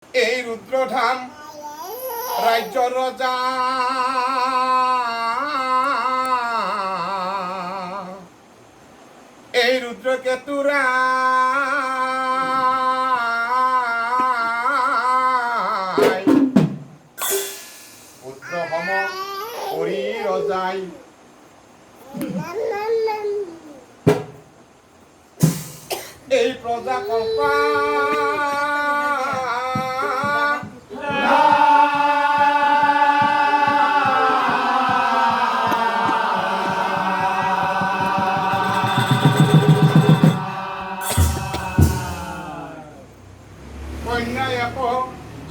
এই রুদ্রধাম রাজ্য রজা এই রুদ্রকেতুরা পুত্র হম করি রজাই এই প্রজা কল্পা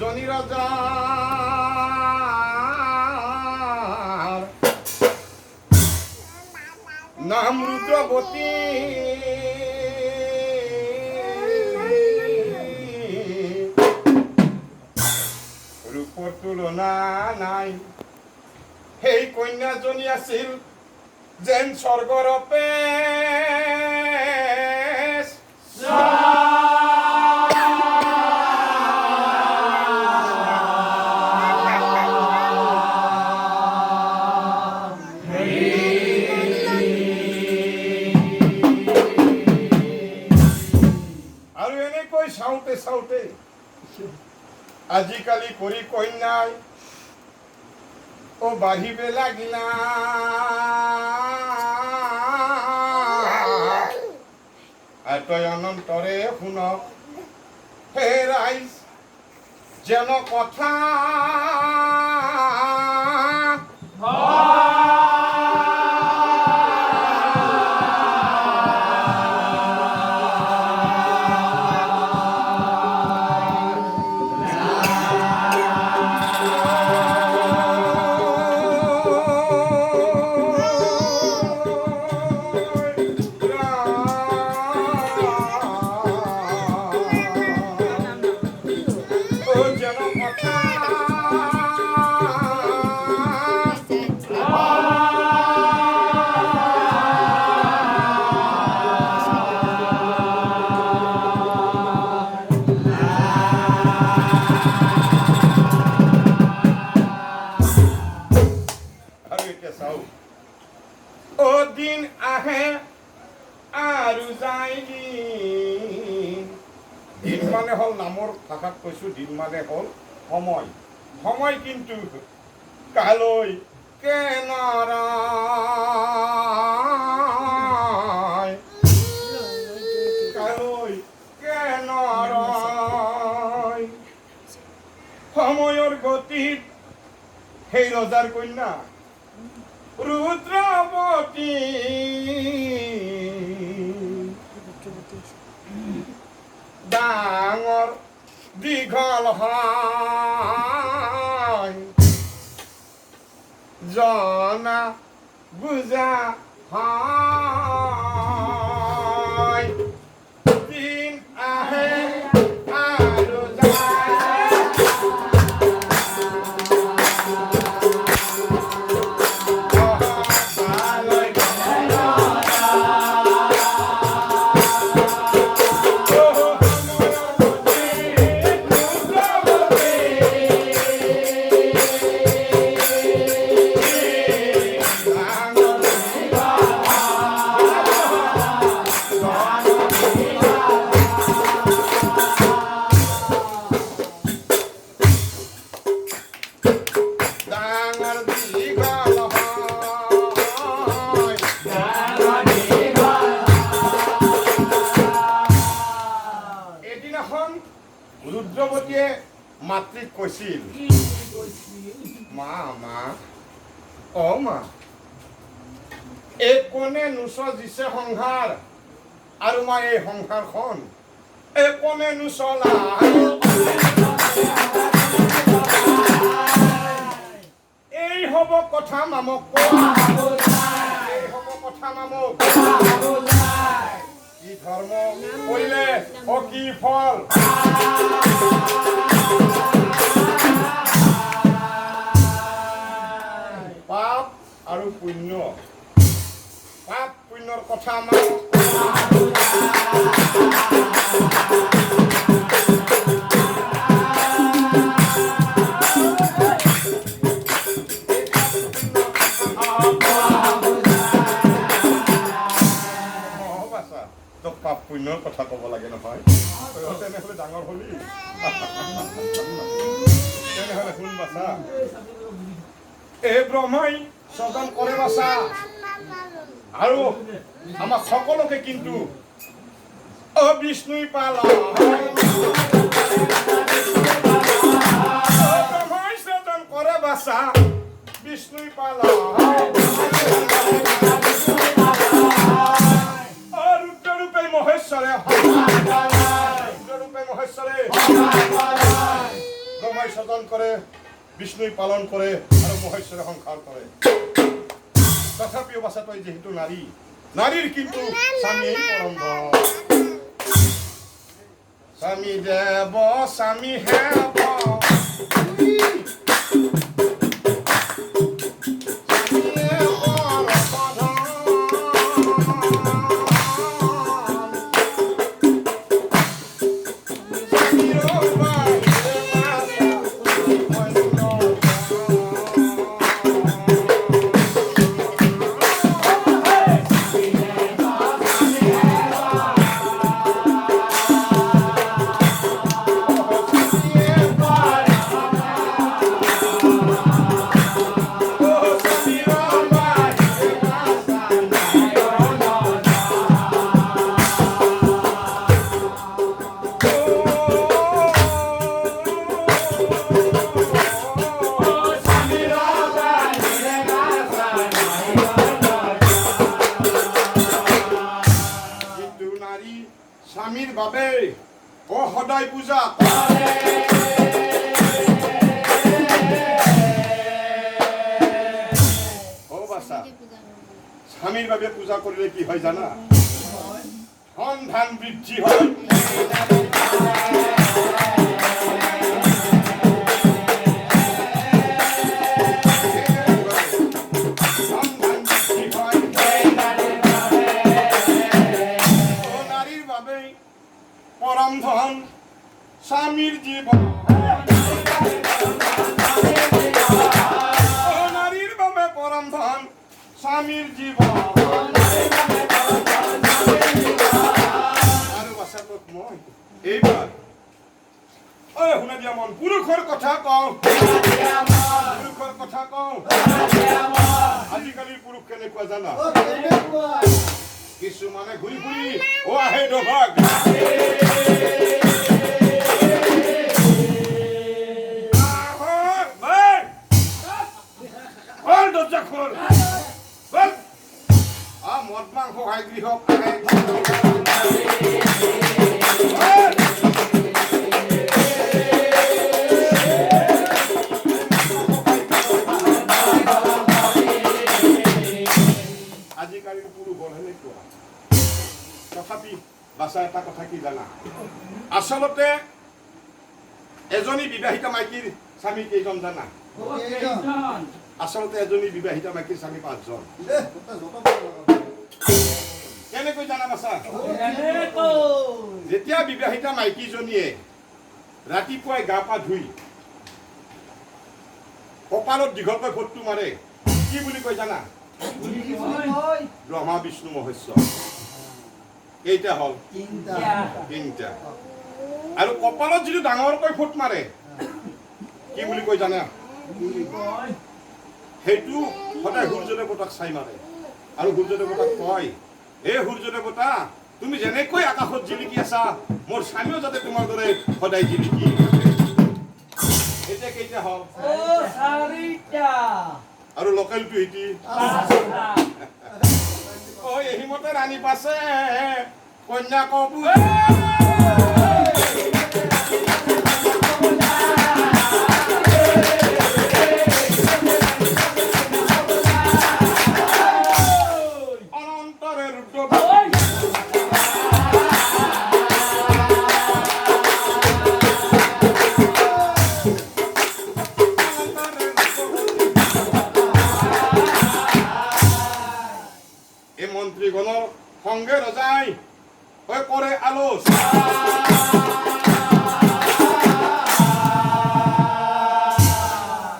জনি রাজার নাম রুদ্রবতী রূপর তুলনা নাই সেই কন্যাজনী আছিল যেন স্বৰ্গৰূপে চাওঁতে চাওঁতে আজিকালি কৰি কন্যাই বাঢ়িবে লাগিলা তই অনন্তৰে শুনক হে ৰাইজ যেন কথা দিন আহে আৰু যায় দিন মানে হ'ল নামৰ ভাষাত কৈছোঁ দিন মানে হ'ল সময় সময় কিন্তু কালৈ কেনৰাই কালৈ কেনৰাই সময়ৰ গতিত সেই ৰজাৰ কন্যা ৰুদ্ৰবতী ডাঙৰ দীঘল হয় জনা বুজা হয় দিন আহে আৰু রুদ্রবতীয়ে মাতৃক কৈছিল মা মা অ মা এই কোনে নুচ দিছে সংসাৰ আৰু মই এই সংসাৰখন এই কোনে নুচলা এই হ'ব কথা মামক এই হ'ব কথা মামক কি ধৰ্ম কৰিলে কি ফল পাপ আৰু পুণ্য পাপ পুণ্যৰ কথা মামক বাছা এই ব্ৰহ্মাই স্বজন কৰে বাছা আৰু আমাক সকলোকে কিন্তু বিষ্ণুই পালা ব্ৰহ্মাই স্বজন কৰে বাছা বিষ্ণুই পালা রূপে মহেশ্বরে ব্রহ্মাই স্বজন করে বিষ্ণুই পালন করে আর মহেশ্বরে সংসার করে তথাপিও বাছা তই যেহেতু নারী নারীর কিন্তু স্বামী পরম স্বামী দেব স্বামী হেব স্বামীর বাবে ও সদায় পূজা ও বাছা স্বামীর বাবে পূজা করলে কি হয় জানা সন্ধান বৃদ্ধি হয় পরম ধন স্বামীর জীবন নারীর বাবে পরম ধন স্বামীর জীবন আৰু বাছা তোক মই এইবাৰ শুনা দিয়া মন পুৰুষৰ কথা কওঁ পুৰুষৰ কথা কওঁ আজিকালি পুৰুষ কেনেকুৱা জানা কিছুমানে ঘূৰি ঘূৰি আহে দভাগ দৰজা খোল মদ মাংস খাই গৃহ আজিকালি পুৰুষৰ সেনেকুৱা তথাপি বাছা এটা কথা কি জানা আচলতে এজনী বিবাহিতা মাইকীৰ স্বামী কেইজন জানা আচলতে এজনী বিবাহিতা মাইকীৰ স্বামী 5 জন কেনেকৈ জানা বাছা যেতিয়া বিবাহিতা মাইকীজনীয়ে ৰাতিপুৱাই গা পা ধুই কপালত দীঘলকৈ ফোঁটটো মাৰে কি বুলি কয় জানা ব্ৰহ্মা বিষ্ণু মহেশ্বৰ কেইটা হল তিনিটা আৰু কপালত যিটো ডাঙৰকৈ ফোঁট মাৰে কি বুলি কয় জানা সেইটো সদায় সূৰ্য দেৱতাক চাই মাৰে আৰু সূৰ্য দেৱতাক কয় হে সূৰ্য দেৱতা তুমি যেনেকৈ আকাশত জিলিকি আছা মোৰ স্বামীও যাতে তোমাৰ দৰে সদায় জিলিকি এতিয়া কেইটা হল আৰু লোকেলটো এটি এহিমতে ৰাণী পাছে কন্যা কবু মন্ত্ৰীগণৰ সঙ্গে ৰজাই কৰে আলোচনা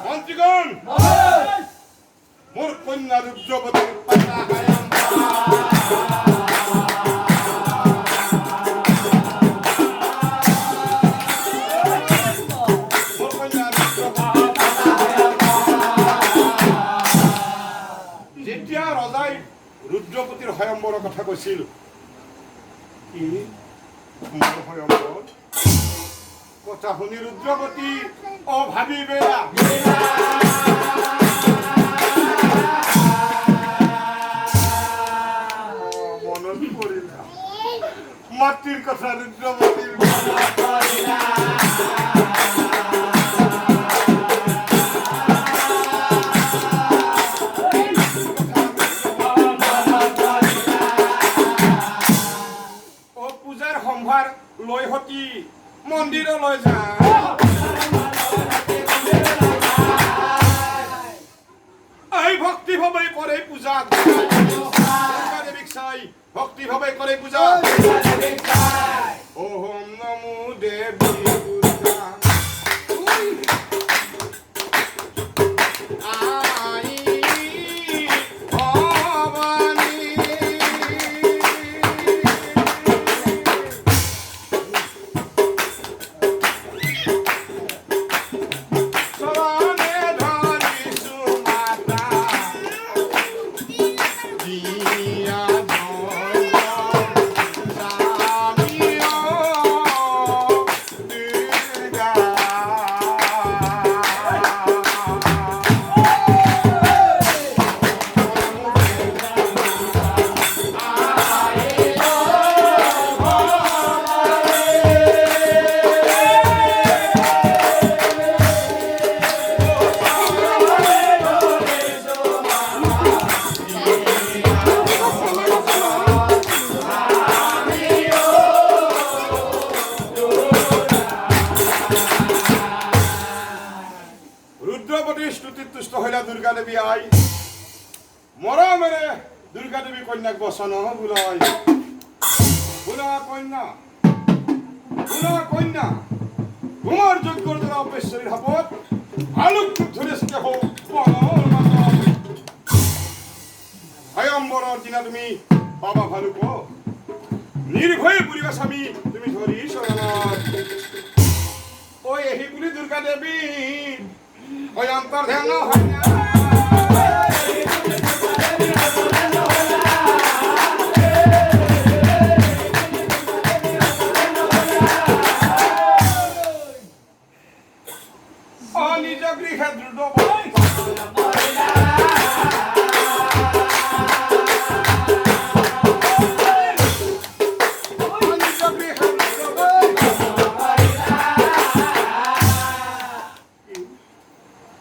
মন্ত্ৰীগণ মোৰ কন্যা ৰুদ্ৰবতীৰ পাতা মোৰ কন্যা ৰুদ্ৰবতীৰ ভয়ম্বৰৰ কথা কৈছিল কি মোৰ ভয়ম্বৰ কথা শুনি ৰুদ্ৰৱতী অভাবি বেয়া মনত পৰিলা মাতৃৰ কথা ৰুদ্ৰৱতীৰ মনত পৰিলা লৈ হতি মন্দিৰলৈ যায় এই ভক্তি ভাৱে কৰে পূজা দুৰ্গা দেৱীক চাই ভক্তি ভাৱে কৰে পূজা ওম নমো দেৱী দুৰ্গা দুর্গা দেবী আই মরমেরে দুর্গা দেবী কন্যাক বসন বুলাই বুলা কন্যা তোমার যজ্ঞর দ্বারা অপেশ্বরীর হাপত আলোক ধরে হোক ভয়ম্বরের দিনা তুমি বাবা ভালুক নির্ভয়ে পুরিবা স্বামী তুমি ধরি শরণত ওই এই বুলি দুর্গা দেবী ওই অন্তর ধ্যান হয় না নিজ গৃহে দৃঢ়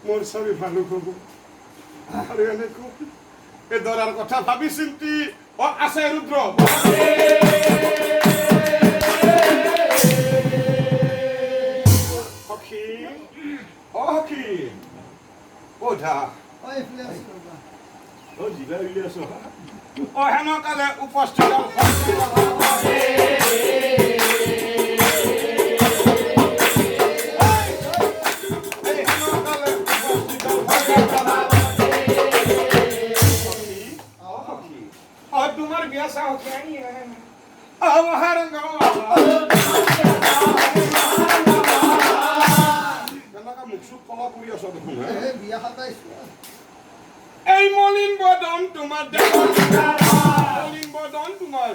মোর সবই ভালো করবো আর এনেকো এ দরার কথা ভাবি চিন্তি ও আছে রুদ্র হকি ও হকি ওঝা ও জিবা উলিয়াছ ও হেন কালে উপস্থিত তোমার বিয়া চাও মুখচুক কলা কৰি আছ দেখোন এই মলিন বদন তোমাৰ মলিন বদন তোমাৰ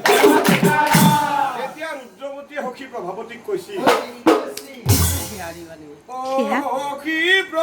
এতিয়া ৰুদ্ৰৱতীয়ে সখী প্ৰভাৱতীক কৈছিল